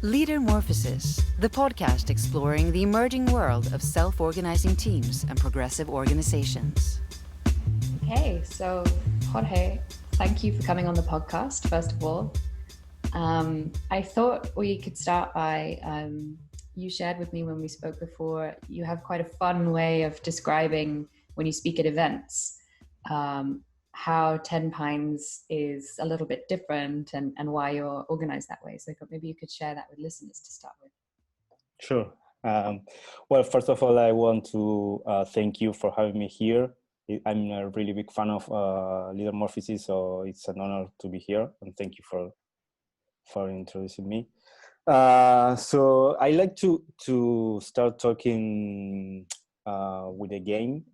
Leadermorphosis, the podcast exploring the emerging world of self-organizing teams and progressive organizations. Okay, so Jorge, thank you for coming on the podcast, first of all. I thought we could start by, you shared with me when we spoke before, you have quite a fun way of describing when you speak at events, how 10 Pines is a little bit different and why you're organized that way. So maybe you could share that with listeners to start with. Sure. Well, first of all, I want to thank you for having me here. I'm a really big fan of Leadermorphosis, so it's an honor to be here, and thank you for introducing me. So I like to start talking with a game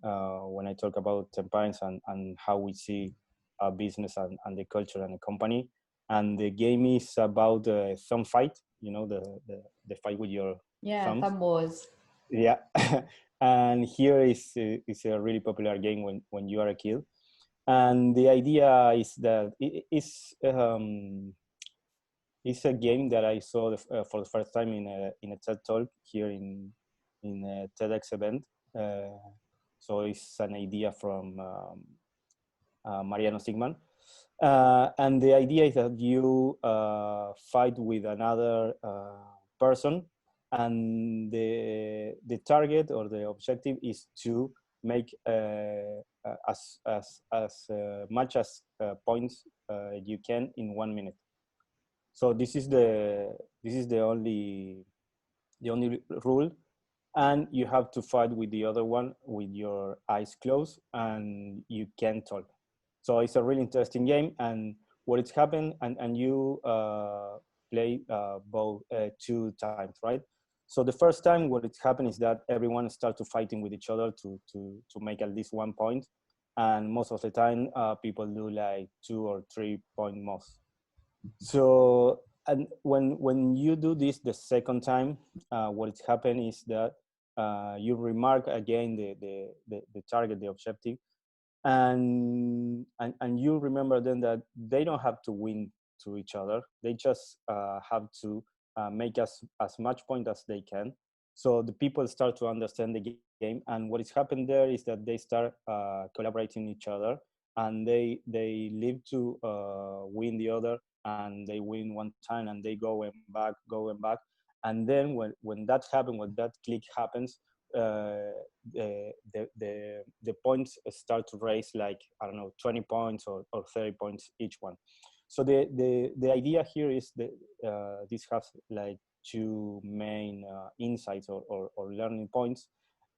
when I talk about 10 Pines and how we see a business and the culture and the company. And the game is about the thumb fight, you know, the fight with your thumbs. Thumb wars. Yeah. And here is a really popular game when you are a kid. And the idea is that it's a game that I saw for the first time in a TED Talk here in a TEDx event. So it's an idea from Mariano Sigman. And the idea is that you fight with another person, and the target or the objective is to make as much as points you can in 1 minute. So this is the only rule, and you have to fight with the other one with your eyes closed, and you can't talk. So it's a really interesting game, and what it's happened, and you play both 2 times, right? So the first time what it's happened is that everyone starts to fighting with each other to make at least 1 point, and most of the time people do like 2 or 3 point most. So and when you do this the second time, what it's happened is that you remark again the target, the objective, and you remember then that they don't have to win to each other. They just have to make as much point as they can. So the people start to understand the game, and what is happened there is that they start collaborating each other, and they live to win the other, and they win 1 time, and they go and back, and then when that happens, when that click happens, the points start to raise, like, I don't know, 20 points or 30 points each one. So the idea here is that this has like 2 main insights or learning points.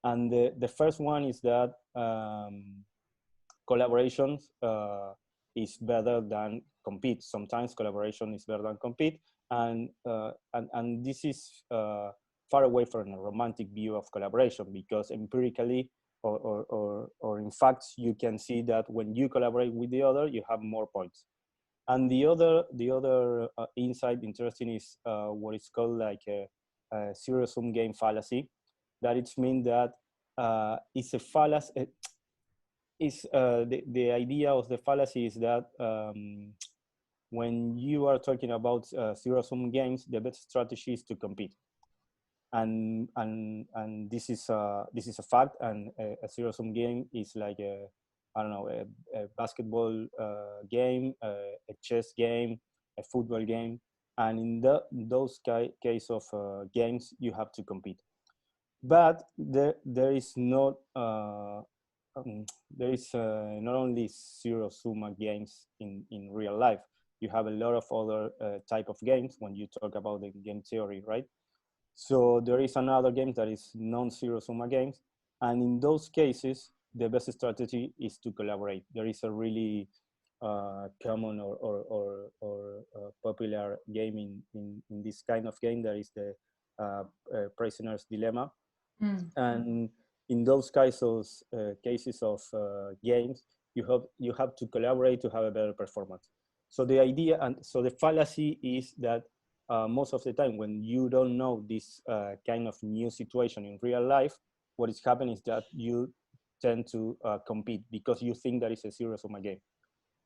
And the first one is that collaboration is better than compete. Sometimes collaboration is better than compete, and this is far away from a romantic view of collaboration, because empirically or in fact you can see that when you collaborate with the other, you have more points. And the other insight interesting is what is called like a zero-sum game fallacy. That it means that it's a fallacy. The idea of the fallacy is that when you are talking about zero-sum games, the best strategy is to compete, and this is a fact. And a zero-sum game is like a, I don't know, a basketball game, a chess game, a football game, and in those case of games, you have to compete. But there is not there is not only zero-sum games in real life. You have a lot of other type of games when you talk about the game theory, right? So there is another game that is non-zero-sum games, and in those cases, the best strategy is to collaborate. There is a really common or popular game in this kind of game. There is the prisoner's dilemma. And in those cases of games, you have to collaborate to have a better performance. So the idea, and so the fallacy is that most of the time when you don't know this kind of new situation in real life, what is happening is that you tend to compete because you think that is a zero-sum game.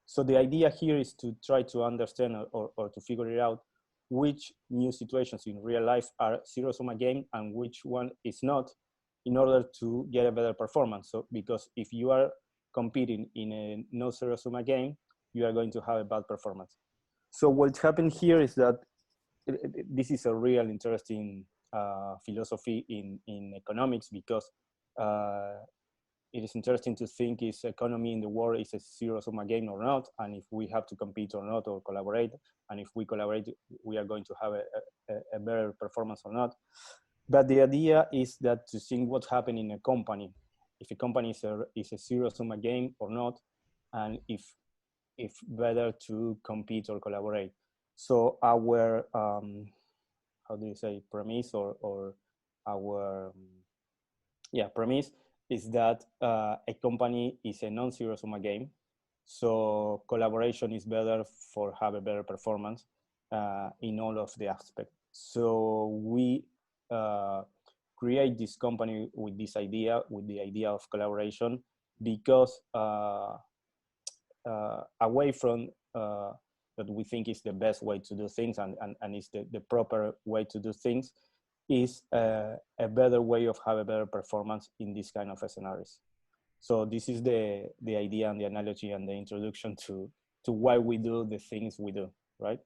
So the idea here is to try to understand or to figure it out which new situations in real life are zero-sum game and which one is not, in order to get a better performance. So, because if you are competing in a no zero-sum game, you are going to have a bad performance. So what's happened here is that this is a real interesting philosophy in economics, because it is interesting to think, is economy in the world is a zero-sum game or not, and if we have to compete or not, or collaborate, and if we collaborate, we are going to have a better performance or not. But the idea is that to think what's happening in a company, if a company is a zero-sum game or not, and if better to compete or collaborate. So our how do you say, premise, or our premise is that a company is a non-zero-sum game. So collaboration is better for have a better performance in all of the aspects. So we create this company with this idea, with the idea of collaboration, because away from that we think is the best way to do things, and is the proper way to do things, is a better way of have a better performance in this kind of scenarios. So this is the idea and the analogy and the introduction to why we do the things we do, right?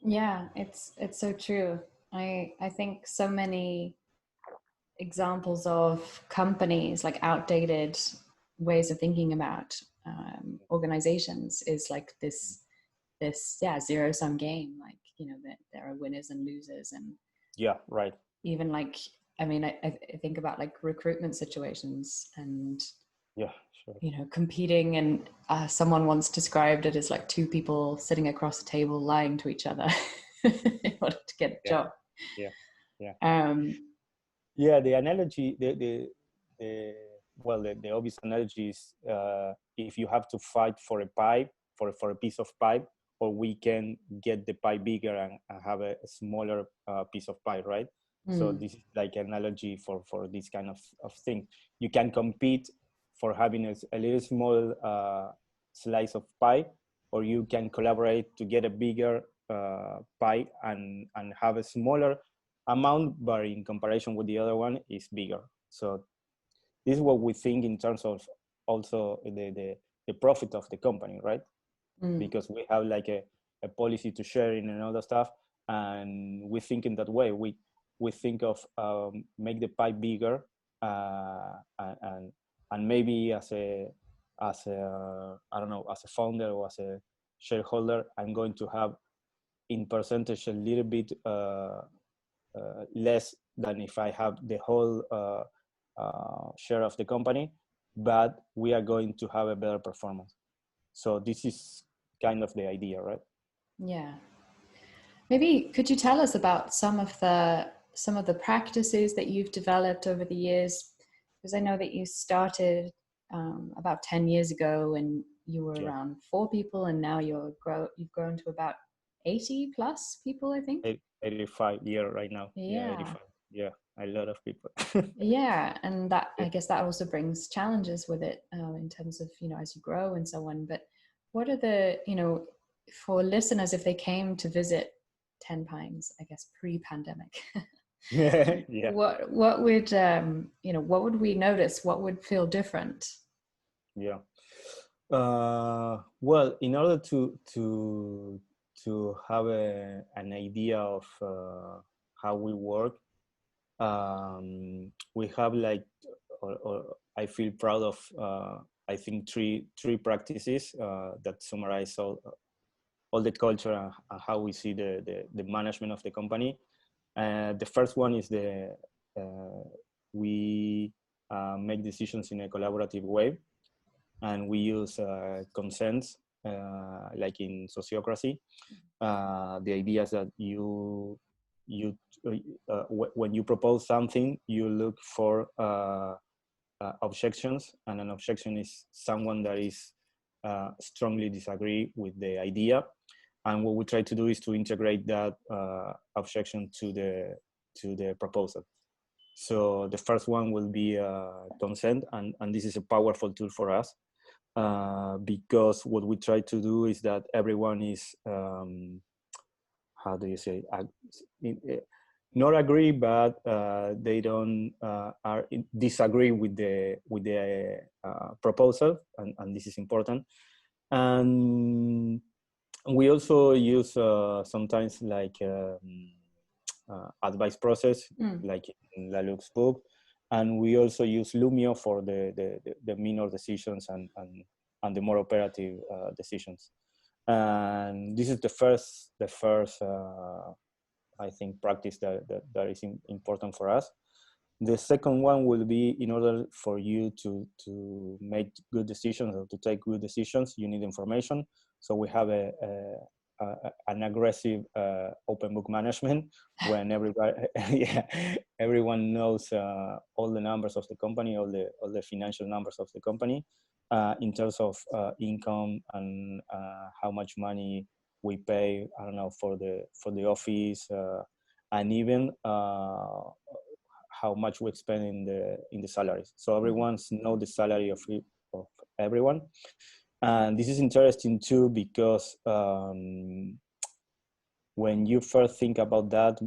Yeah, it's so true. I think so many examples of companies, like outdated ways of thinking about organizations, is like this zero-sum game. Like, you know, that there are winners and losers, and yeah, right. Even like, I mean, I think about like recruitment situations, and yeah, sure. You know, competing, and someone once described it as like two people sitting across a table lying to each other in order to get a job. Yeah. The analogy, the obvious analogy is if you have to fight for a pipe, for a piece of pipe, or we can get the pie bigger and have a smaller piece of pie, right? So this is like an analogy for this kind of thing. You can compete for having a little small slice of pie, or you can collaborate to get a bigger pie and have a smaller amount, but in comparison with the other one is bigger. So this is what we think in terms of also the profit of the company, right? Because we have like a policy to sharing and other stuff, and we think in that way. We think of make the pie bigger, and maybe as a I don't know, as a founder or as a shareholder, I'm going to have in percentage a little bit less than if I have the whole share of the company, but we are going to have a better performance. So this is kind of the idea, right? Yeah. Maybe could you tell us about some of the practices that you've developed over the years? Because I know that you started about 10 years ago, and you were around 4 people, and now you've grown to about 80 plus people, I think. 85 right now. Yeah, 85. Yeah, a lot of people. Yeah, and that, I guess that also brings challenges with it in terms of, you know, as you grow and so on. But what are the, you know, for listeners, if they came to visit 10 Pines, I guess pre-pandemic, what would you know, what would we notice? What would feel different? Yeah. Well, in order to have an idea of how we work, we have like, or I feel proud of, I think three practices that summarize all the culture and how we see the management of the company. The first one is we make decisions in a collaborative way, and we use consents, like in sociocracy. The idea is that when you propose something, you look for objections, and an objection is someone that is strongly disagree with the idea, and what we try to do is to integrate that objection to the proposal. So the first one will be consent, and this is a powerful tool for us because what we try to do is that everyone is how do you say, not agree, but they don't disagree with the proposal, and this is important. And we also use sometimes like advice process, like in Laluc's book, and we also use Lumio for the minor decisions and the more operative decisions. And this is the first I think practice that is important for us. The second one will be, in order for you to make good decisions or to take good decisions, you need information. So we have an aggressive open book management when everyone knows all the numbers of the company, all the financial numbers of the company, in terms of income and how much money we pay, I don't know, for the office, and even how much we spend in the salaries. So everyone's know the salary of everyone. And this is interesting too, because when you first think about that,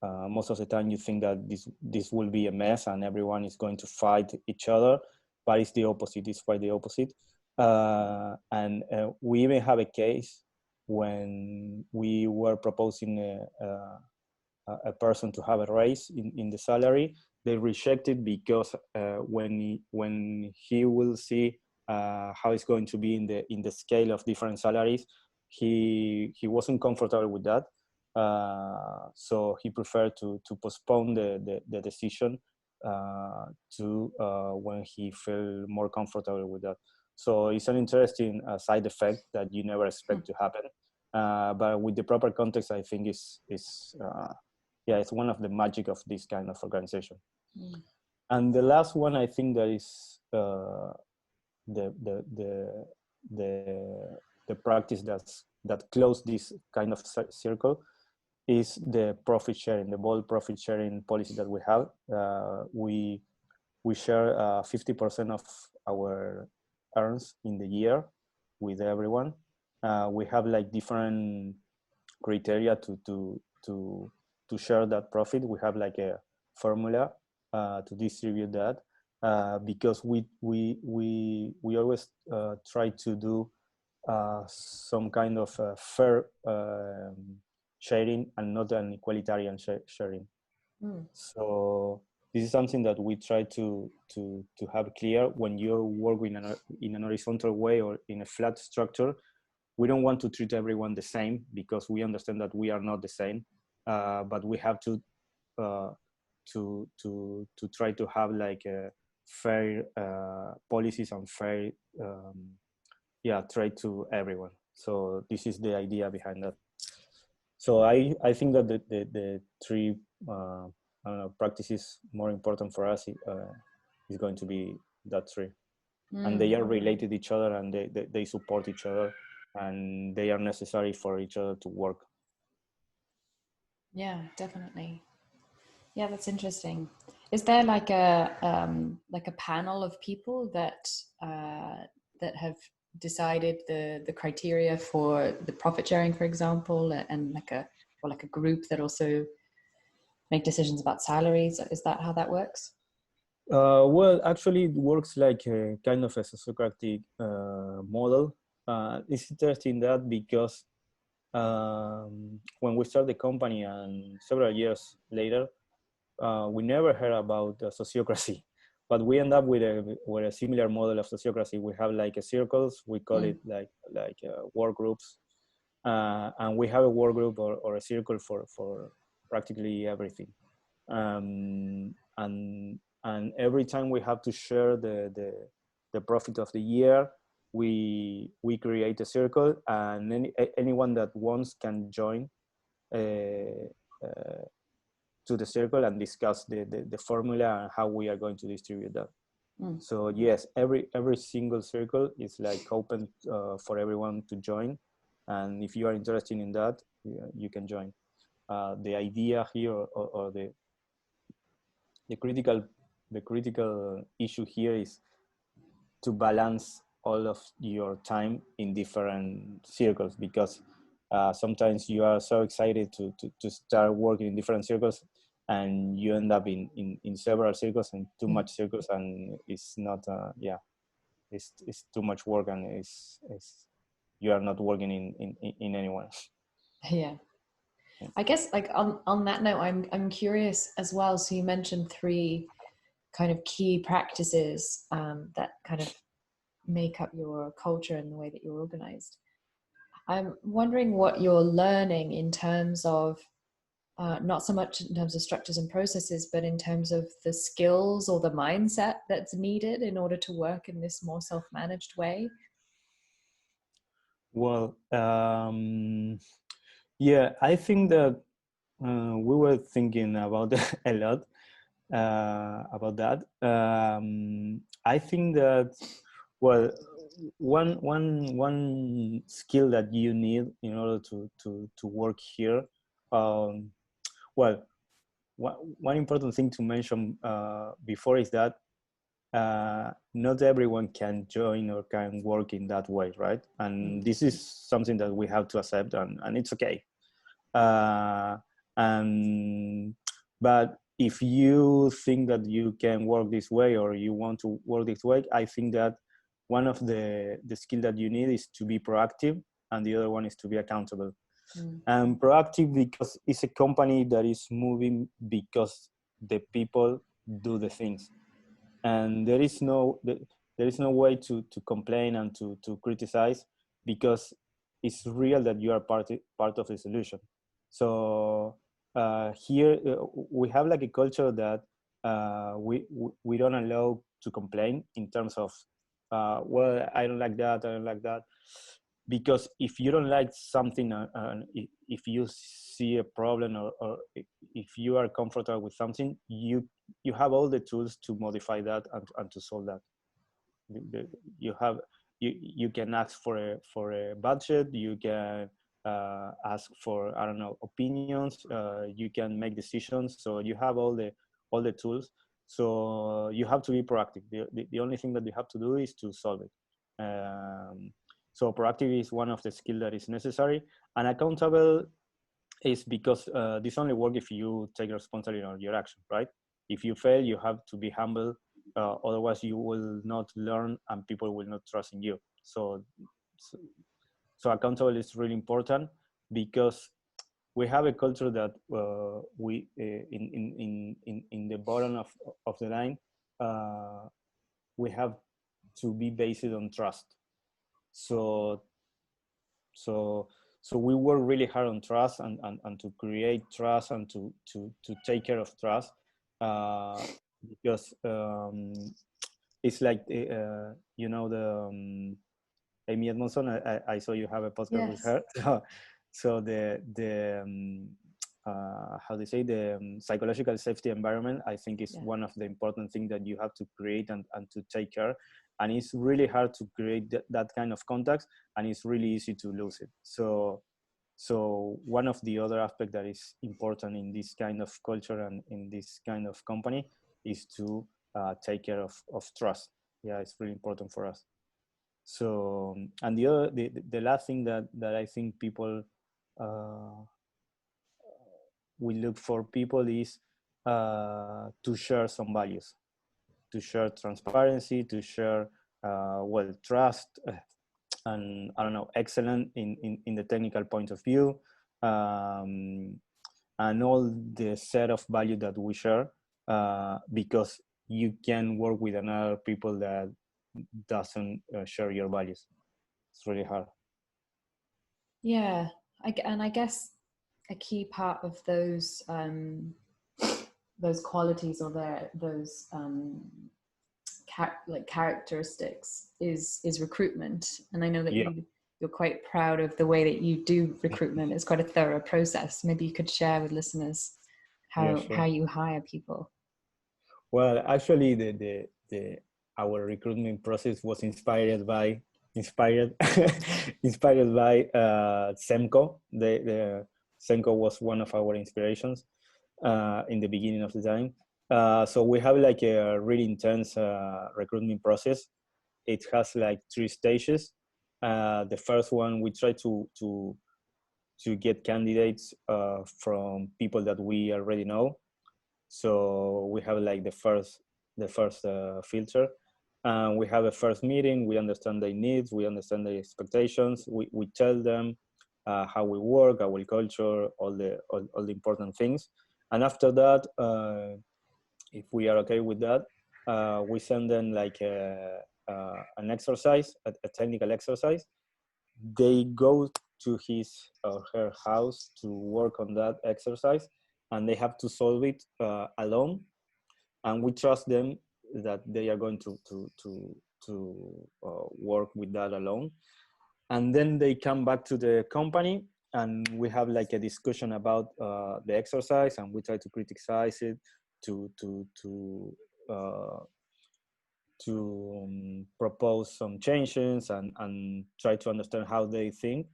most of the time you think that this will be a mess and everyone is going to fight each other, but it's the opposite. It's quite the opposite. And we even have a case when we were proposing a person to have a raise in the salary. They rejected because when he will see how it's going to be in the scale of different salaries, he wasn't comfortable with that. So he preferred to postpone the decision to when he felt more comfortable with that. So it's an interesting side effect that you never expect to happen. But with the proper context, I think it's one of the magic of this kind of organization. And the last one, I think that is the practice that close this kind of circle, is the profit sharing, the bold profit sharing policy that we have. We share 50% of our earns in the year with everyone. We have like different criteria to share that profit. We have like a formula to distribute that, because we always try to do some kind of fair sharing and not an equalitarian sharing. So this is something that we try to have clear when you work in an horizontal way or in a flat structure. We don't want to treat everyone the same, because we understand that we are not the same, but we have to try to have like a fair policies and fair trade to everyone. So this is the idea behind that. So I think that the three I don't know, practices more important for us is going to be that three. And they are related to each other, and they support each other, and they are necessary for each other to work. Yeah, definitely. Yeah, that's interesting. Is there like a panel of people that have decided the criteria for the profit sharing, for example, and like a group that also make decisions about salaries? Is that how that works? Well, actually, it works like a kind of a sociocratic model. It's interesting that because when we start the company and several years later, we never heard about sociocracy, but we end up with a similar model of sociocracy. We have like a circles, we call it like work groups, and we have a work group or a circle for practically everything. And every time we have to share the profit of the year, we create a circle, and anyone that wants can join to the circle and discuss the formula and how we are going to distribute that. So yes, every single circle is like open for everyone to join, and if you are interested in that, you can join. The idea here, or the critical issue here, is to balance all of your time in different circles, because sometimes you are so excited to start working in different circles, and you end up in several circles and too much circles, and it's not it's too much work, and it's you are not working in anyone. Yeah. I guess like on that note, I'm curious as well. So you mentioned 3 kind of key practices that kind of make up your culture and the way that you're organized. I'm wondering what you're learning in terms of not so much in terms of structures and processes, but in terms of the skills or the mindset that's needed in order to work in this more self-managed way. Well, yeah, I think that we were thinking about a lot about that. I think that, well, one skill that you need in order to work here, well, one important thing to mention before is that not everyone can join or can work in that way, right? And this is something that we have to accept, and it's okay. But if you think that you can work this way, or you want to work this way, I think that one of the skill that you need is to be proactive, and the other one is to be accountable. And proactive because it's a company that is moving because the people do the things, and there is no way to complain and to criticize, because it's real that you are part of the solution. So here we have like a culture that we don't allow to complain in terms of well, I don't like that, because if you don't like something, if you see a problem, or if you are comfortable with something, you have all the tools to modify that and to solve that. You can ask for a budget, you can ask for, I don't know, opinions, you can make decisions, so you have all the tools. So you have to be proactive. The only thing that you have to do is to solve it. So proactive is one of the skills that is necessary, and accountable is because this only works if you take responsibility on your action, right? If you fail, you have to be humble. Otherwise, you will not learn, and people will not trust in you. So accountable is really important, because we have a culture that we in the bottom of the line, we have to be based on trust. So we work really hard on trust, and to create trust, and to take care of trust, because it's like you know, the Amy Edmondson. I saw you have a podcast with her. So the how they say, the psychological safety environment, I think is one of the important things that you have to create and to take care. And it's really hard to create that kind of context, and it's really easy to lose it. So one of the other aspects that is important in this kind of culture and in this kind of company is to take care of trust. Yeah, it's really important for us. So, and the last thing that I think people we look for people is to share some values, to share transparency, to share well, trust, and I don't know, excellent in the technical point of view, and all the set of value that we share, because you can work with another people that doesn't share your values. It's really hard. Yeah, and I guess a key part of those qualities, or those characteristics is recruitment. And I know that you're quite proud of the way that you do recruitment. It's quite a thorough process. Maybe you could share with listeners how you hire people. Well, actually, our recruitment process was inspired by Semco. The Semco was one of our inspirations in the beginning of the time. So we have like a really intense recruitment process. It has like 3 stages. The first one, we try to to get candidates from people that we already know. So we have like the first filter. We have a first meeting. We understand their needs. We understand their expectations. We tell them how we work, our culture, all the important things. And after that, if we are okay with that, we send them like an exercise, a technical exercise. They go to his or her house to work on that exercise, and they have to solve it alone. And we trust them that they are going to work with that alone. And then they come back to the company, and we have like a discussion about the exercise, and we try to criticize it, to propose some changes, and try to understand how they think.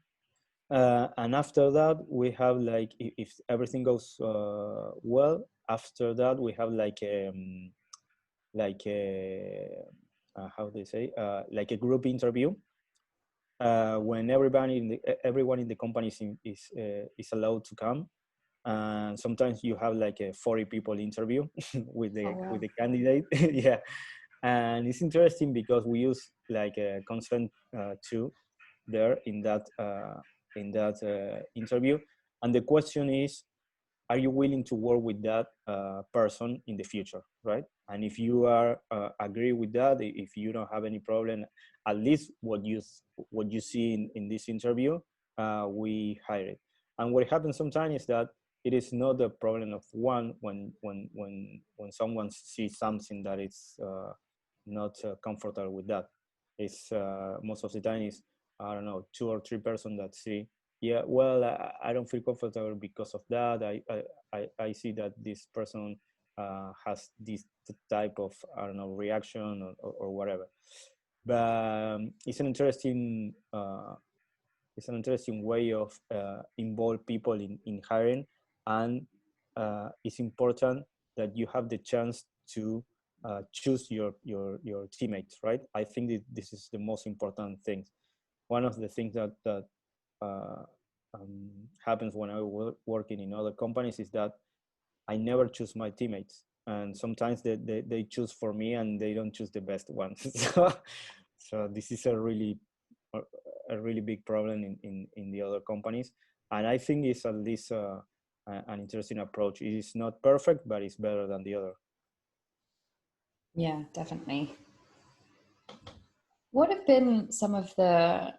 And after that, we have like, if everything goes well, after that we have like a how they say, like a group interview, when everyone in the company is allowed to come. And sometimes you have like a 40 people interview with the with the candidate. Yeah. And it's interesting because we use like a consent too there in that interview. And the question is, are you willing to work with that person in the future, right? And if you are agree with that, if you don't have any problem, at least what you see in this interview, we hire it. And what happens sometimes is that it is not the problem of one, when someone sees something that is not comfortable with that. It's most of the time is, I don't know, 2 or 3 persons that see, yeah, well, I don't feel comfortable because of that. I see that this person has this type of, I don't know, reaction or whatever. But it's an interesting way of involve people in hiring. And it's important that you have the chance to choose your teammates, right? I think this is the most important thing. One of the things that uh, happens when I working in other companies is that I never choose my teammates, and sometimes they choose for me, and they don't choose the best ones. So this is a really big problem in the other companies, and I think it's at least an interesting approach. It is not perfect, but it's better than the other. Yeah, definitely. What have been some of the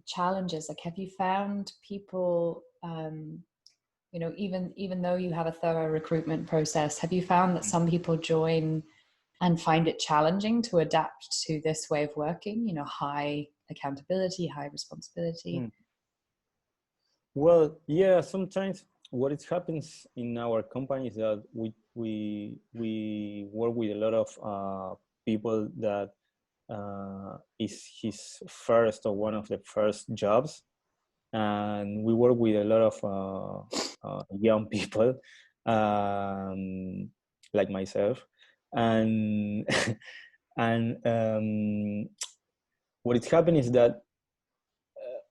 challenges? Like, have you found people, you know, even though you have a thorough recruitment process, have you found that some people join and find it challenging to adapt to this way of working? You know, high accountability, high responsibility. Well, yeah, sometimes what it happens in our company is that we work with a lot of people that is his first or one of the first jobs, and we work with a lot of young people, like myself, and and what is happening is that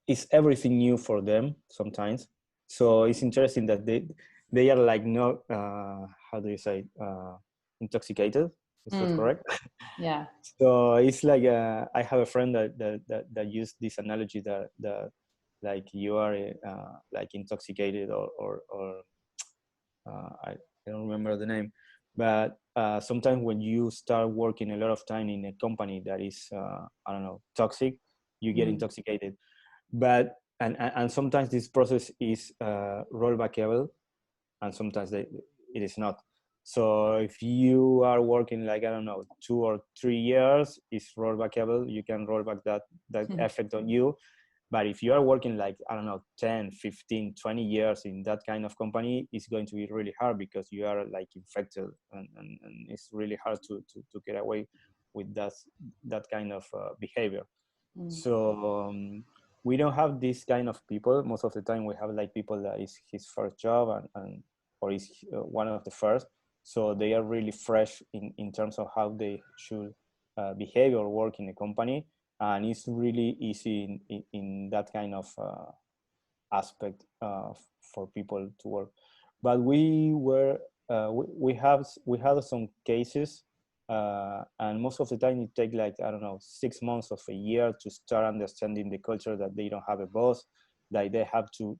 it's everything new for them sometimes. So it's interesting that they are like not how do you say, intoxicated, is that correct? Yeah. So it's like I have a friend that used this analogy that like you are like intoxicated or I don't remember the name, but sometimes when you start working a lot of time in a company that is I don't know, toxic, you get intoxicated. But and sometimes this process is rollbackable, and sometimes it is not. So if you are working like, I don't know, 2 or 3 years, it's rollbackable. You can roll back that effect on you. But if you are working like, I don't know, 10, 15, 20 years in that kind of company, it's going to be really hard because you are like infected, and it's really hard to get away with that kind of behavior. So we don't have this kind of people. Most of the time we have like people that is his first job and or is one of the first. So they are really fresh in terms of how they should behave or work in a company. And it's really easy in that kind of aspect for people to work. But we had some cases, and most of the time it takes like, I don't know, 6 months of a year to start understanding the culture, that they don't have a boss, that they have to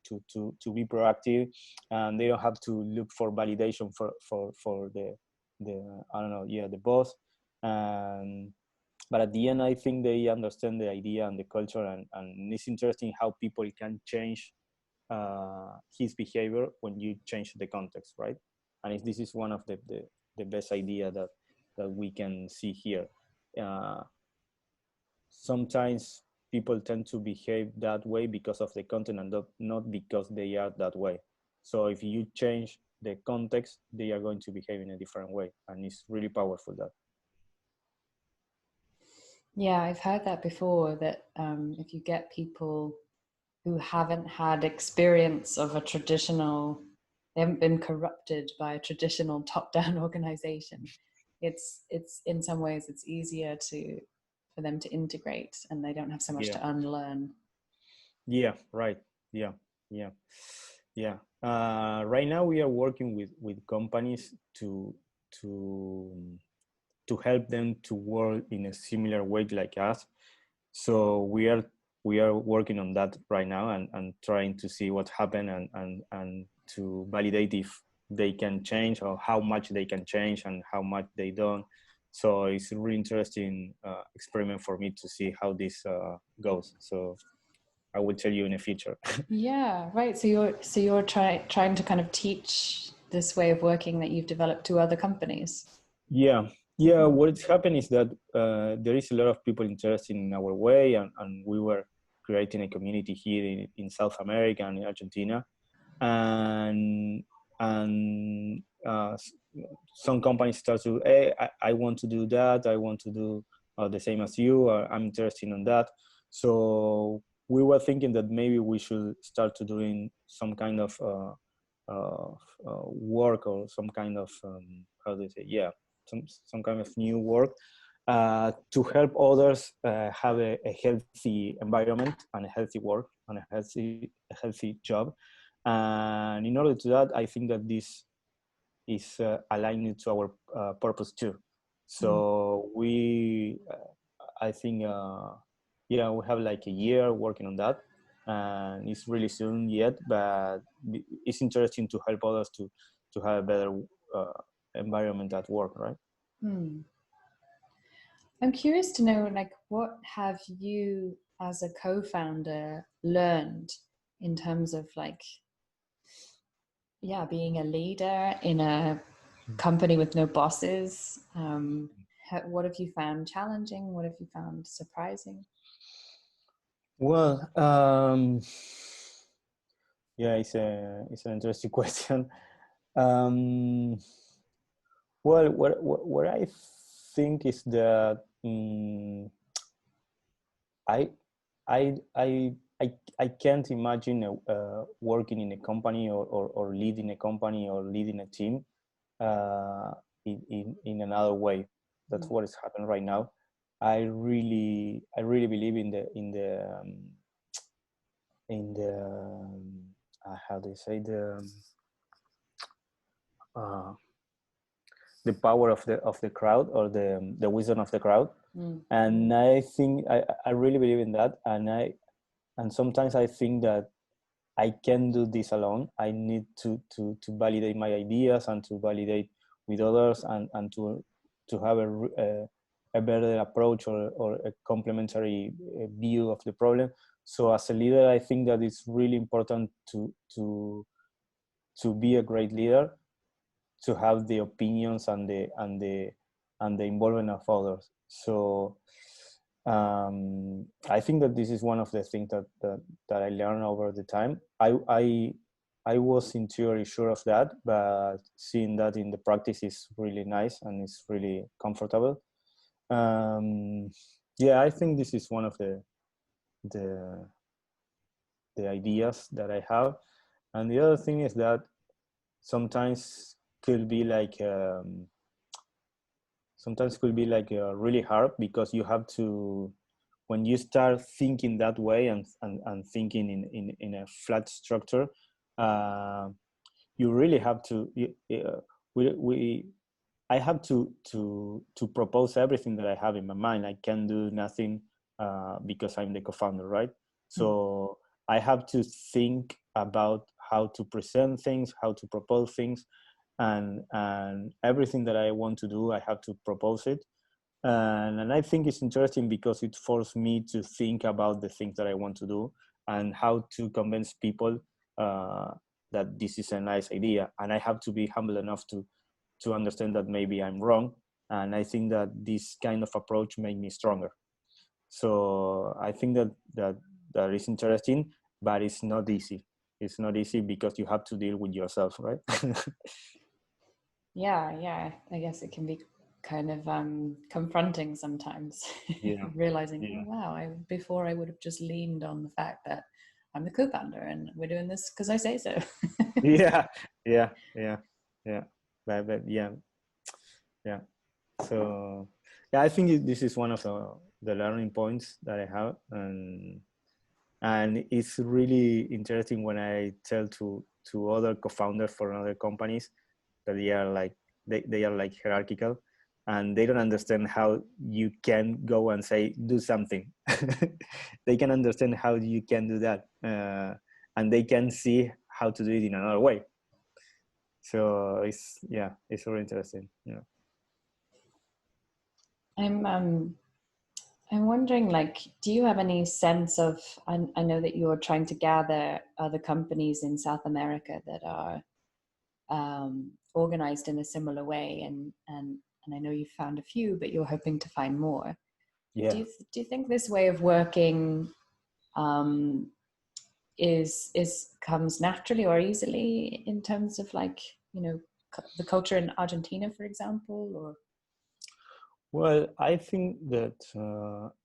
be proactive, and they don't have to look for validation for the I don't know, yeah, the boss. But at the end, I think they understand the idea and the culture, and it's interesting how people can change his behavior when you change the context, right? And this is one of the best idea that we can see here. Sometimes people tend to behave that way because of the content, and not because they are that way. So if you change the context, they are going to behave in a different way, and it's really powerful, that. Yeah, I've heard that before, that if you get people who haven't had experience of a traditional, they haven't been corrupted by a traditional top-down organization, it's in some ways it's easier for them to integrate, and they don't have so much to unlearn. Yeah, right. Yeah. Right now we are working with companies to help them to work in a similar way like us. So we are working on that right now, and trying to see what happened, and to validate if they can change, or how much they can change and how much they don't. So it's a really interesting experiment for me to see how this goes. So I will tell you in the future. Yeah, right. So you're trying to kind of teach this way of working that you've developed to other companies. Yeah. What's happened is that there is a lot of people interested in our way, and we were creating a community here in South America and in Argentina, and some companies start to, hey, I want to do that, I want to do the same as you, or I'm interested in that. So we were thinking that maybe we should start to doing some kind of work, or some kind of how do you say, yeah, some kind of new work to help others have a healthy environment, and a healthy work, and a healthy job. And in order to that, I think that this is aligned to our purpose too. So I think, yeah, we have like a year working on that, and it's really soon yet, but it's interesting to help others to have a better environment at work, right? I'm curious to know, like, what have you as a co-founder learned in terms of, like, yeah, being a leader in a company with no bosses? What have you found challenging? What have you found surprising? Well, yeah, it's an interesting question. Um, well, what I think is that I I I I can't imagine working in a company, or leading a company, or leading a team uh, in another way. That's what is happening right now. I really believe in how do you say, uh, the power of the crowd, or the wisdom of the crowd. And I think I really believe in that, and sometimes I think that I can't do this alone. I need to validate my ideas, and to validate with others, and to have a better approach, or a complementary view of the problem. So as a leader, I think that it's really important to be a great leader, to have the opinions and the involvement of others. So I think that this is one of the things that I learned over the time. I was in theory sure of that, but seeing that in the practice is really nice, and it's really comfortable. Yeah, I think this is one of the ideas that I have. And the other thing is that sometimes could be like really hard, because you have to when you start thinking that way and thinking in a flat structure, you really have to. I have to propose everything that I have in my mind. I can do nothing because I'm the co-founder, right? So I have to think about how to present things, how to propose things, and everything that I want to do, I have to propose it. And I think it's interesting because it forced me to think about the things that I want to do and how to convince people that this is a nice idea. And I have to be humble enough to understand that maybe I'm wrong. And I think that this kind of approach made me stronger. So I think that is interesting, but it's not easy. It's not easy because you have to deal with yourself, right? Yeah. I guess it can be kind of confronting sometimes. Yeah. Realizing, Yeah. oh wow, before I would have just leaned on the fact that I'm the co-founder and we're doing this because I say so. Yeah. But yeah. So yeah, I think this is one of the learning points that I have, and it's really interesting when I tell to other co-founders for other companies that they are like they are like hierarchical, and they don't understand how you can go and say do something. They can understand how you can do that, and they can see how to do it in another way. So it's really interesting. Yeah. I'm wondering, like, do you have any sense of, I know that you're trying to gather other companies in South America that are organized in a similar way, and I know you found a few, but you're hoping to find more. Yeah. Do you think this way of working is comes naturally or easily in terms of, like, you know, the culture in Argentina, for example, or? Well, I think that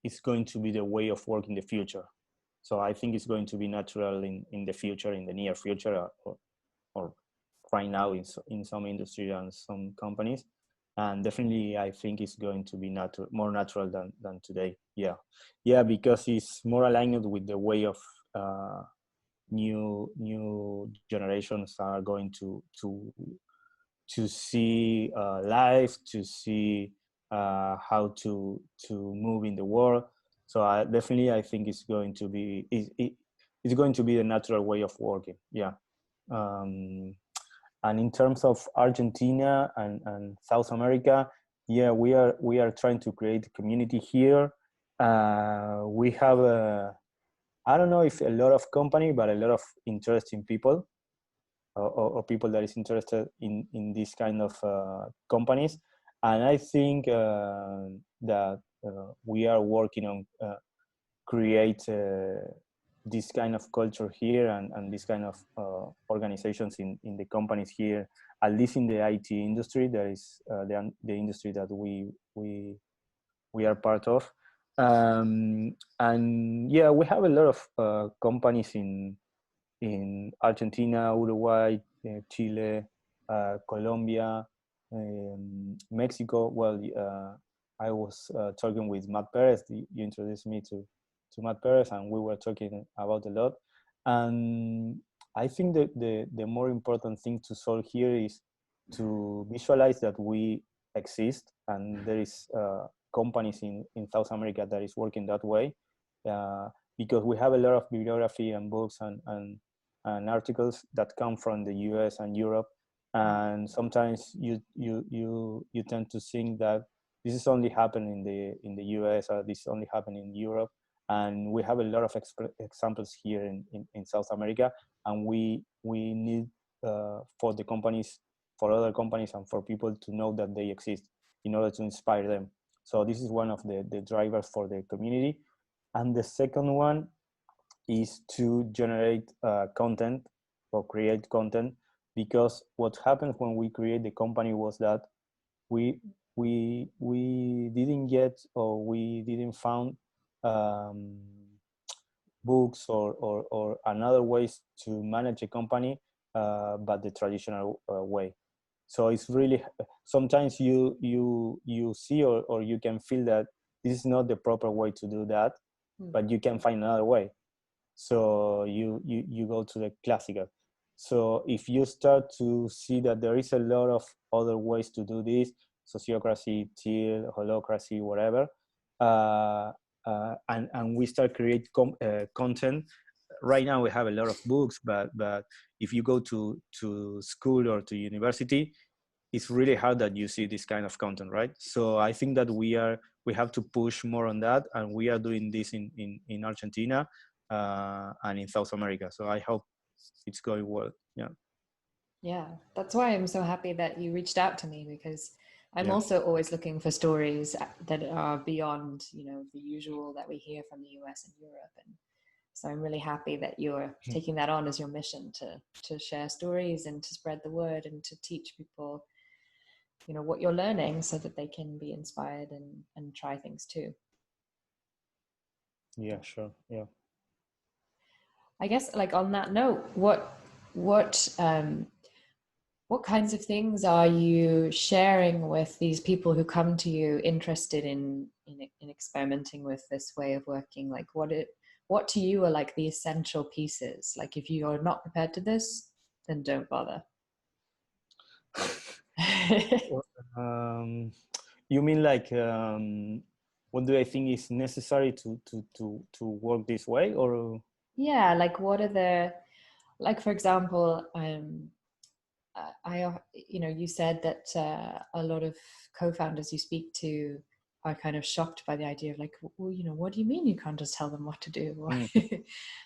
it's going to be the way of work in the future. So I think it's going to be natural in the future, in the near future, or right now in some industry and some companies. And definitely, I think it's going to be more natural than today. Yeah, because it's more aligned with the way of new generations are going to see life, to see how to move in the world. So I think it's going to be it's going to be the natural way of working. Yeah. And in terms of Argentina and South America, yeah, we are trying to create a community here. We have I don't know if a lot of company, but a lot of interesting people, or people that is interested in this kind of companies. And I think that we are working on create this kind of culture here and this kind of organizations in the companies here, at least in the IT industry. That is the industry that we are part of. And yeah, we have a lot of companies in Argentina, Uruguay, Chile, Colombia, Mexico. Well, I was talking with Matt Perez. You introduced me to Matt Perez, and we were talking about a lot. And I think that the more important thing to solve here is to visualize that we exist, and there is companies in South America that is working that way. Because we have a lot of bibliography and books and articles that come from the US and Europe, and sometimes you tend to think that this is only happening in the US, or this only happening in Europe, and we have a lot of examples here in South America, and we need for the companies, for other companies, and for people to know that they exist in order to inspire them. So this is one of the drivers for the community. And the second one is to generate content or create content, because what happens when we create the company was that we didn't get, or we didn't found books or another ways to manage a company, but the traditional way. So it's really, sometimes you see or you can feel that this is not the proper way to do that. but you can find another way. So you go to the classical. So if you start to see that there is a lot of other ways to do this, sociocracy, till, holocracy, whatever, and we start create content. Right now we have a lot of books, but if you go to school or to university, it's really hard that you see this kind of content, right? So I think that we have to push more on that, and we are doing this in Argentina and in South America. So I hope it's going well. Yeah, that's why I'm so happy that you reached out to me, because I'm Yeah. also always looking for stories that are beyond, the usual that we hear from the US and Europe. And so I'm really happy that you're taking that on as your mission to share stories and to spread the word and to teach people, what you're learning, so that they can be inspired and try things too. Yeah, sure. Yeah. I guess, like, on that note, what kinds of things are you sharing with these people who come to you interested in experimenting with this way of working? Like, what to you are like the essential pieces? Like, if you are not prepared to this, then don't bother. You mean like what do I think is necessary to work this way, or? Yeah, like, what are the, like, for example, you said that a lot of co-founders you speak to are kind of shocked by the idea of, like, well, what do you mean you can't just tell them what to do?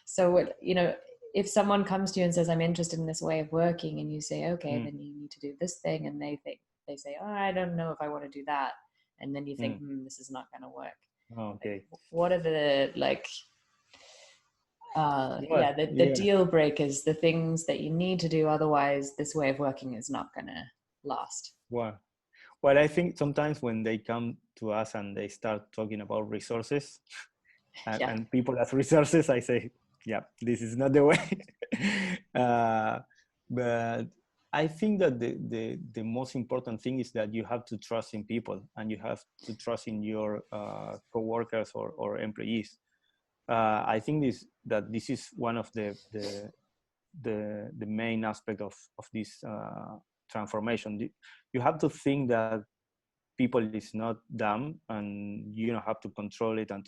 So, if someone comes to you and says, I'm interested in this way of working, and you say, okay, then you need to do this thing, and they say, oh, I don't know if I want to do that, and then you think, this is not going to work. Okay. Like, what are the, like, the deal breakers, the things that you need to do, otherwise this way of working is not going to last? Well, I think sometimes when they come to us and they start talking about resources and people as resources, I say, yeah, this is not the way. But I think that the most important thing is that you have to trust in people, and you have to trust in your co-workers or employees. I think this is one of the main aspect of this transformation. You have to think that people is not dumb, and you don't have to control it and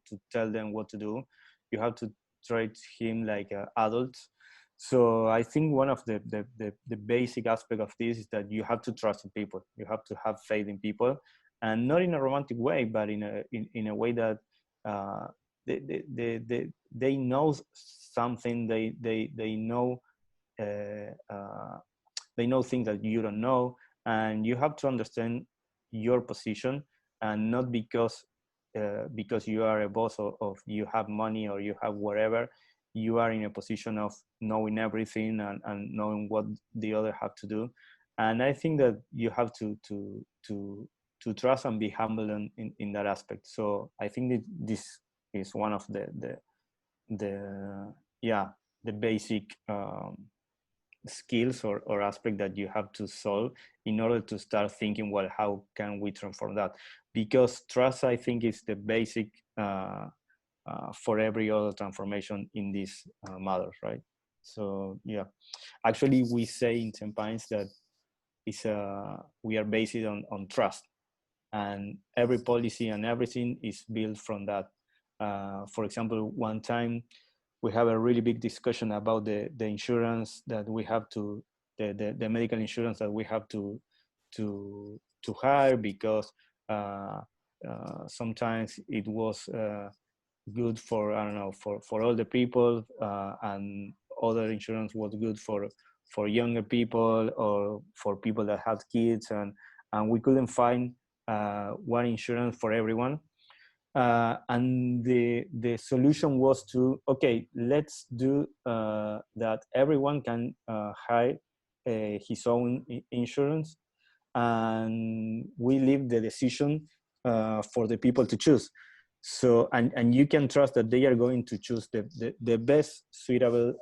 to tell them what to do. You have to treat him like adults. So I think one of the basic aspect of this is that you have to trust in people. You have to have faith in people, and not in a romantic way, but in a way that they know something. They know they know things that you don't know, and you have to understand your position, and not because you are a boss, or you have money, or you have whatever, you are in a position of knowing everything and knowing what the other have to do. And I think that you have to trust and be humble in that aspect. So I think that this is one of the basic skills or aspect that you have to solve in order to start thinking, well, how can we transform that? Because trust, I think, is the basic for every other transformation in these matters, right? So yeah, actually we say in Tempines that we are based on trust, and every policy and everything is built from that. For example, one time we have a really big discussion about the insurance that we have to, the medical insurance that we have to hire, because sometimes it was good for, I don't know, for older people, and other insurance was good for younger people, or for people that had kids, and we couldn't find one insurance for everyone. And the solution was to, okay, let's do that everyone can hire his own insurance, and we leave the decision for the people to choose. So and you can trust that they are going to choose the best suitable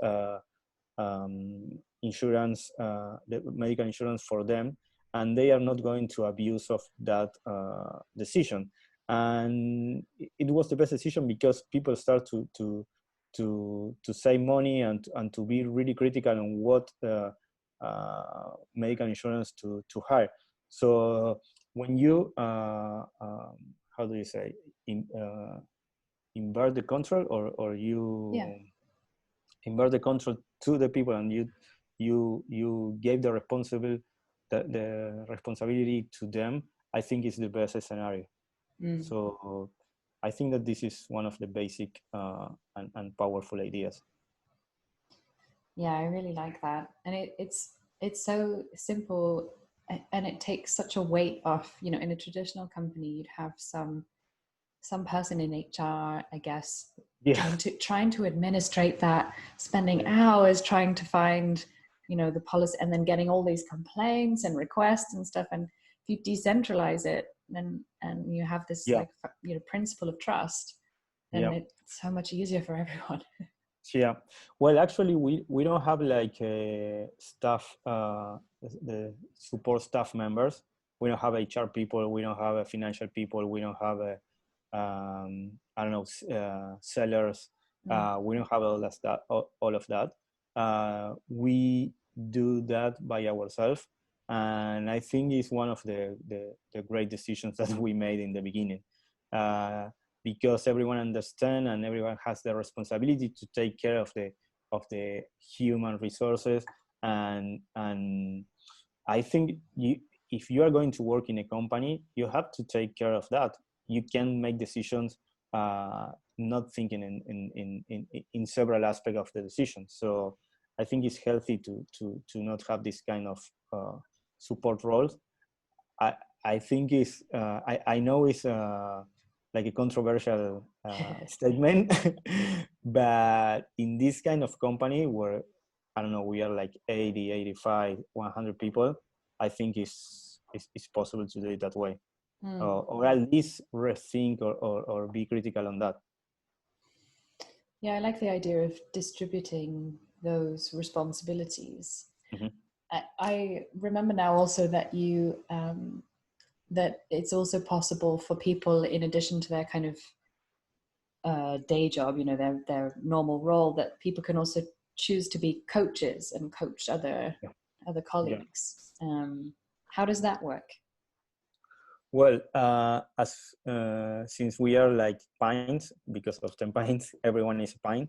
insurance, the medical insurance for them, and they are not going to abuse of that decision. and it was the best decision because people start to save money and to be really critical on what medical insurance to hire. So when you how do you say, invert the control, or you invert the control to the people, and you gave the responsibility to them, I think is the best scenario. So I think that this is one of the basic and powerful ideas. Yeah, I really like that. And it's so simple, and it takes such a weight off. You know, in a traditional company, you'd have some person in HR, I guess, trying to administrate that, spending hours trying to find, you know, the policy, and then getting all these complaints and requests and stuff. And if you decentralize it, and you have this like, you know, principle of trust, then it's so much easier for everyone. Yeah, well, actually, we don't have like staff, the support staff members. We don't have HR people. We don't have financial people. We don't have I don't know, sellers. We don't have all of that. We do that by ourselves, and I think it's one of the great decisions that we made in the beginning. Because everyone understands and everyone has the responsibility to take care of the human resources, and I think if you are going to work in a company, you have to take care of that. You can make decisions not thinking in several aspects of the decision. So I think it's healthy to not have this kind of support roles. I think is I know it's like a controversial statement, but in this kind of company where, I don't know, we are like 80, 85, 100 people, I think it's possible to do it that way, or at least rethink or be critical on that. Yeah, I like the idea of distributing those responsibilities. I remember now also that you that it's also possible for people, in addition to their kind of day job, you know, their normal role, that people can also choose to be coaches and coach other colleagues. How does that work? Well, since we are like pines, because of 10 pines, everyone is a pine.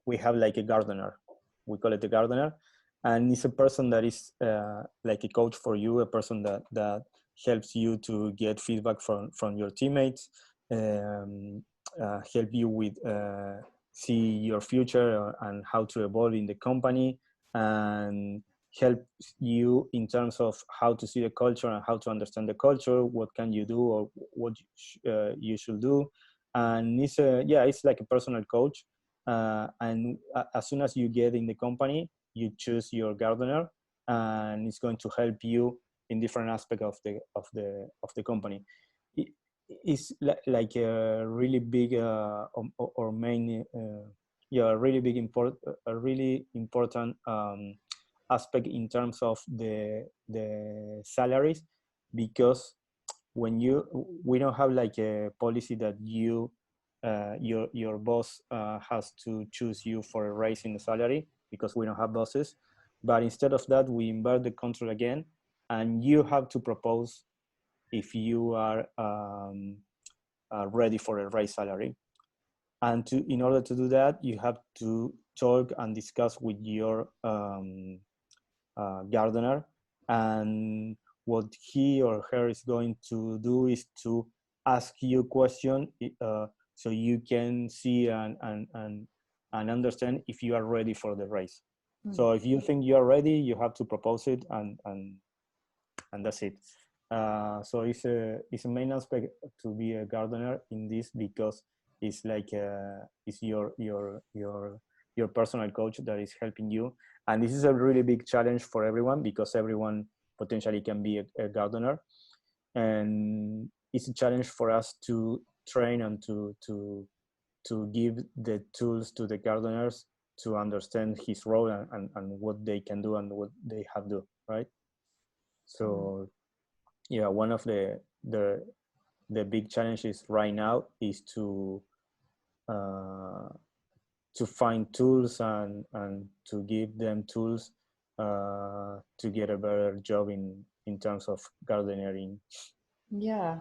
We have like a gardener. We call it a gardener, and it's a person that is like a coach for you, a person that helps you to get feedback from your teammates, help you with see your future and how to evolve in the company, and help you in terms of how to see the culture and how to understand the culture, what can you do or what you should do. And it's like a personal coach. And as soon as you get in the company, you choose your gardener, and it's going to help you in different aspects of the company. It's like a really big or main a really important aspect in terms of the salaries, because when we don't have like a policy that your boss has to choose you for a raise in the salary, because we don't have bosses. But instead of that, we invert the control again, and you have to propose if you are ready for a raise salary. And in order to do that, you have to talk and discuss with your gardener, and what he or her is going to do is to ask you a question, so you can see and understand if you are ready for the race. So if you think you are ready, you have to propose it, and that's it. So it's a main aspect to be a gardener in this, because it's like it's your personal coach that is helping you. And this is a really big challenge for everyone, because everyone potentially can be a gardener, and it's a challenge for us to train and to give the tools to the gardeners to understand his role and what they can do and what they have to do, right? So yeah, one of the the big challenges right now is to find tools and to give them tools to get a better job in terms of gardening. Yeah.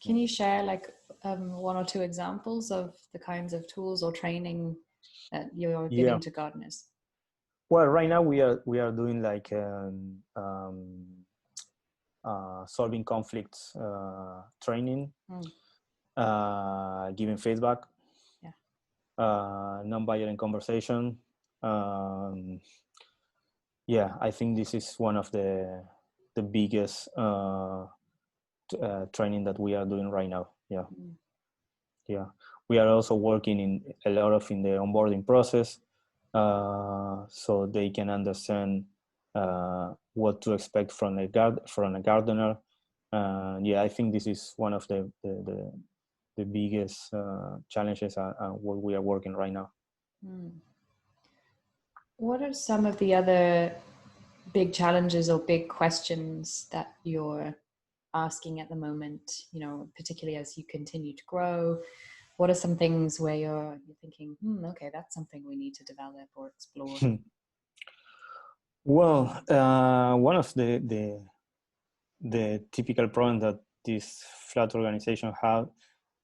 Can you share like one or two examples of the kinds of tools or training that you're giving to gardeners? Well, right now we are doing like solving conflicts training, giving feedback, non-violent conversation. Yeah, I think this is one of the biggest training that we are doing right now. Yeah. Yeah, we are also working in a lot of in the onboarding process, so they can understand what to expect from a gardener. Yeah, I think this is one of the biggest challenges what we are working right now. What are some of the other big challenges or big questions that you're asking at the moment, you know, particularly as you continue to grow? What are some things where you're thinking, okay, that's something we need to develop or explore? Well, one of the typical problems that this flat organization have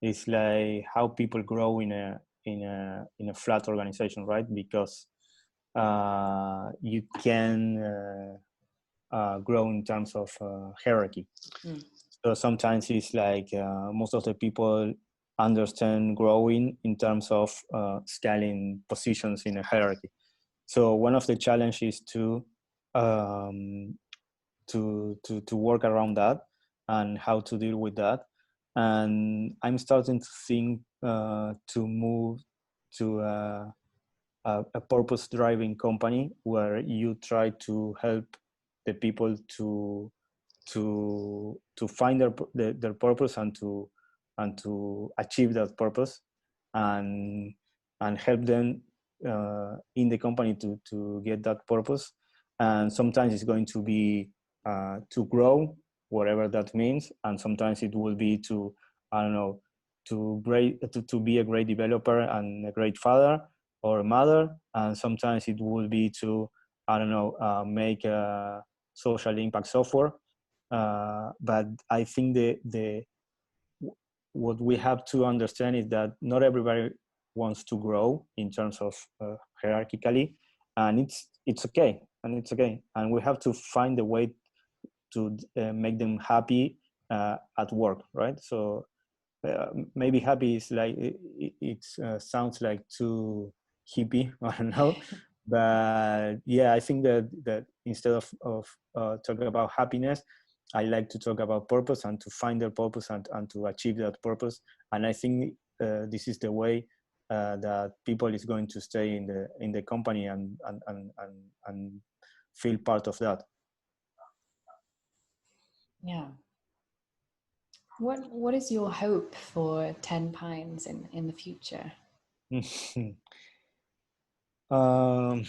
is like how people grow in a flat organization, right? Because you can grow in terms of hierarchy. So sometimes it's like most of the people understand growing in terms of scaling positions in a hierarchy. So one of the challenges to work around that and how to deal with that. And I'm starting to think to move to a purpose-driving company where you try to help the people to find their purpose and to achieve that purpose, and help them in the company to get that purpose. And sometimes it's going to be to grow, whatever that means, and sometimes it will be to, I don't know, to be a great developer and a great father or a mother, and sometimes it will be to, I don't know, make a social impact software. But I think what we have to understand is that not everybody wants to grow in terms of hierarchically, and it's okay, and we have to find a way to make them happy at work, right? So maybe happy is like it sounds like too hippie, I don't know, but yeah, I think that instead of talking about happiness, I like to talk about purpose and to find their purpose and to achieve that purpose. And I think this is the way that people is going to stay in the company and feel part of that. Yeah. What is your hope for 10 Pines in the future? Well,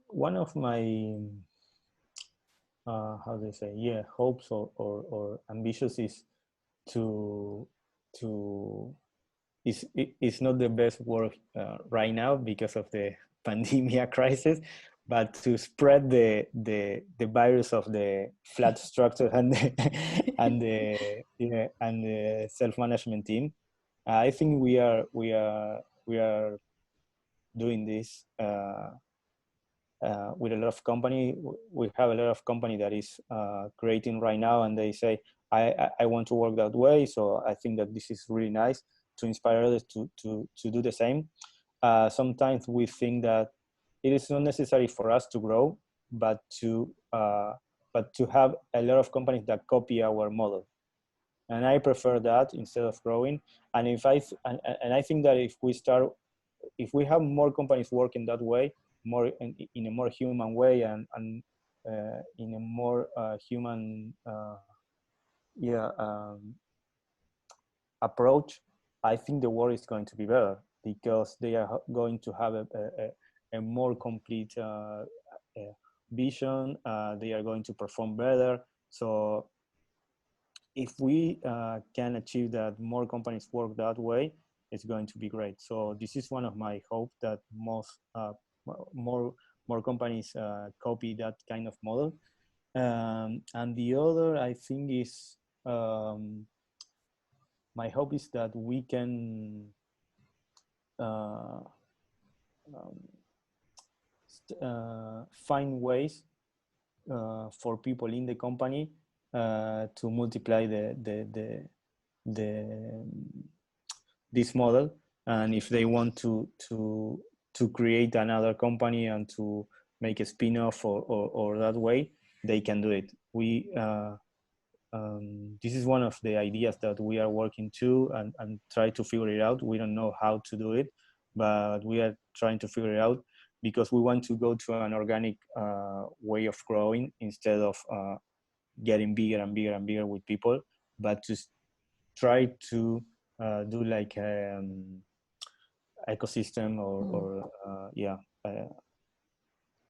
one of my how do you say, yeah, hopes or ambitions is to it's not the best word right now because of the pandemic crisis, but to spread the virus of the flat structure and the self-management team. I think we are doing this with a lot of company. We have a lot of company that is creating right now, and they say, I want to work that way. So I think that this is really nice to inspire others to do the same. Sometimes we think that it is not necessary for us to grow, but to have a lot of companies that copy our model. And I prefer that instead of growing. And and I think that if we have more companies working that way, more in a more human way, and in a more human approach, I think the world is going to be better because they are going to have a more complete vision. They are going to perform better. So if we can achieve that more companies work that way, it's going to be great. So this is one of my hopes, that more companies copy that kind of model. And the other, I think, is my hope is that we can find ways for people in the company to multiply this model, and if they want to create another company and to make a spin-off or that way, they can do it. This is one of the ideas that we are working to and try to figure it out. We don't know how to do it, but we are trying to figure it out, because we want to go to an organic way of growing instead of getting bigger and bigger and bigger with people, but to try to do like ecosystem or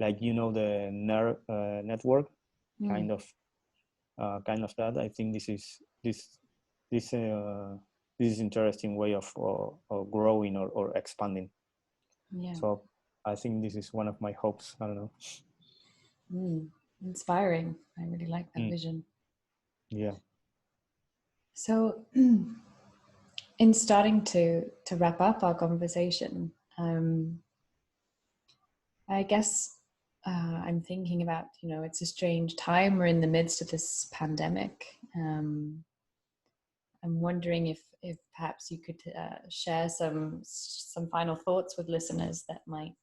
like, you know, the network kind of that. I think this is interesting way of growing or expanding. Yeah. So I think this is one of my hopes. I don't know. Inspiring. I really like that vision. Yeah. So in starting to wrap up our conversation, I guess I'm thinking about, you know, it's a strange time. We're in the midst of this pandemic. I'm wondering if perhaps you could share some final thoughts with listeners that might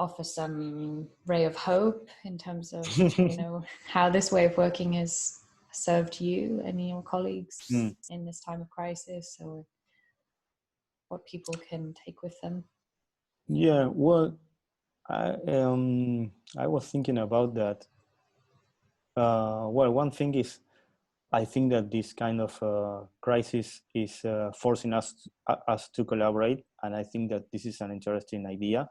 offer some ray of hope in terms of, you know, how this way of working has served you and your colleagues in this time of crisis, or what people can take with them. Yeah, well, I was thinking about that. Well, one thing is, I think that this kind of crisis is forcing us to collaborate, and I think that this is an interesting idea,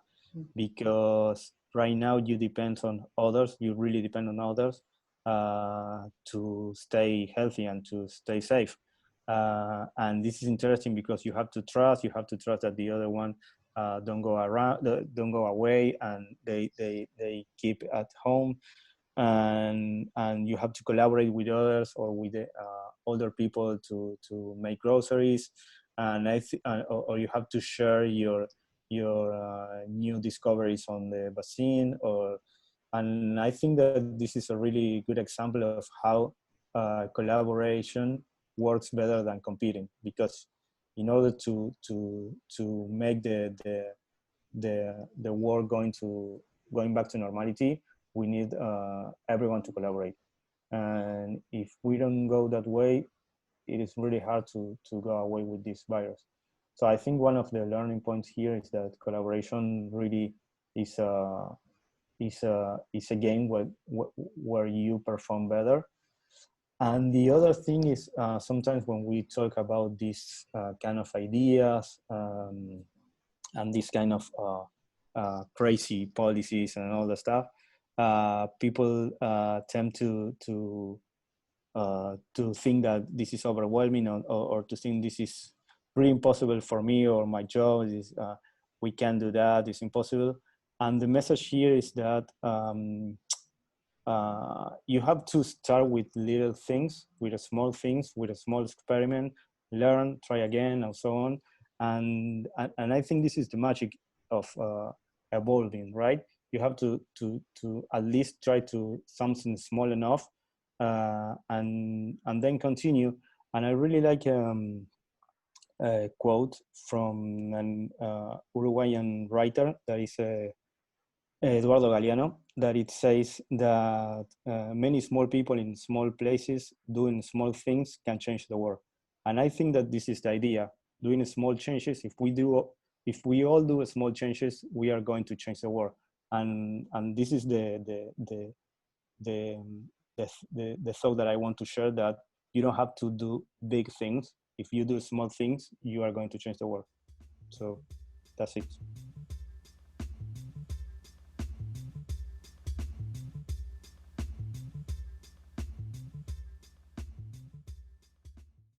because right now you depend on others. You really depend on others to stay healthy and to stay safe. And this is interesting because you have to trust that the other one don't go away, and they keep at home, and you have to collaborate with others or with older people to make groceries, and or you have to share your new discoveries on the vaccine, and I think that this is a really good example of how collaboration works better than competing, because in order to make the world going back to normality, we need everyone to collaborate. And if we don't go that way, it is really hard to go away with this virus. So I think one of the learning points here is that collaboration really is a game where you perform better. And the other thing is, sometimes when we talk about these kind of ideas and this kind of crazy policies and all the stuff, people tend to think that this is overwhelming, or to think this is really impossible for me, or my job is we can't do that, it's impossible. And the message here is that you have to start with little things, with small things, with a small experiment, learn, try again, and so on. And I think this is the magic of evolving, right? You have to at least try to something small enough, and then continue. And I really like a quote from an Uruguayan writer that is Eduardo Galeano, that it says that many small people in small places doing small things can change the world. And I think that this is the idea, doing small changes. If we all do small changes, we are going to change the world. And this is the thought that I want to share, that you don't have to do big things. If you do small things, you are going to change the world. So that's it.